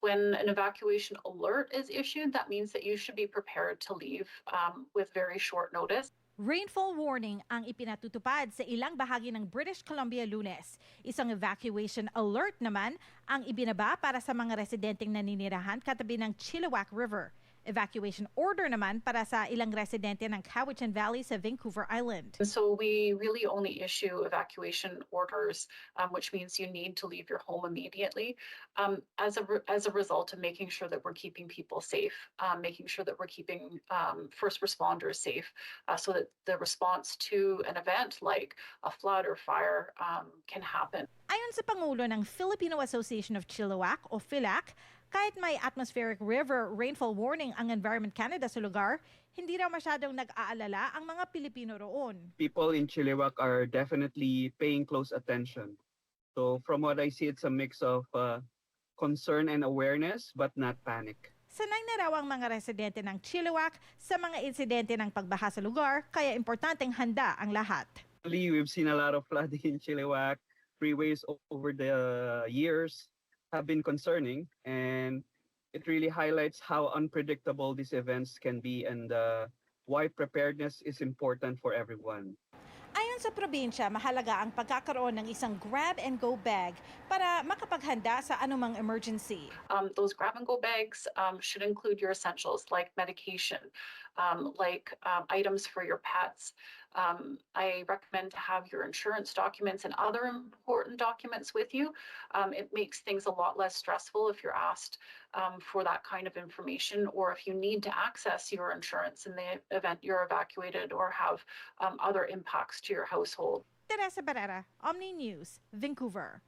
When an evacuation alert is issued, that means that you should be prepared to leave with very short notice. Rainfall warning ang ipinatutupad sa ilang bahagi ng British Columbia Lunes. Isang evacuation alert naman ang ibinaba para sa mga residenteng naninirahan katabi ng Chilliwack River. Evacuation order naman para sa ilang residente ng Cowichan Valley sa Vancouver Island. So we really only issue evacuation orders, which means you need to leave your home immediately, as a result of making sure that we're keeping people safe, making sure that we're keeping first responders safe, so that the response to an event like a flood or fire can happen. Ayon sa Pangulo ng Filipino Association of Chilliwack o PHILAC, kahit may atmospheric river rainfall warning ang Environment Canada sa lugar, hindi raw masyadong nag-aalala ang mga Pilipino roon. People in Chilliwack are definitely paying close attention. So from what I see, it's a mix of concern and awareness, but not panic. Sanay na raw ang mga residente ng Chilliwack sa mga insidente ng pagbaha sa lugar, kaya importanteng handa ang lahat. We've seen a lot of flooding in Chilliwack. Freeways over the years have been concerning, and it really highlights how unpredictable these events can be and why preparedness is important for everyone. Ayon sa probinsya, mahalaga ang pagkakaroon ng isang grab-and-go bag para makapaghanda sa anumang emergency. Those grab-and-go bags should include your essentials like medication, like items for your pets. I recommend to have your insurance documents and other important documents with you. It makes things a lot less stressful if you're asked for that kind of information, or if you need to access your insurance in the event you're evacuated or have other impacts to your household. Teresa Barrera, Omni News, Vancouver.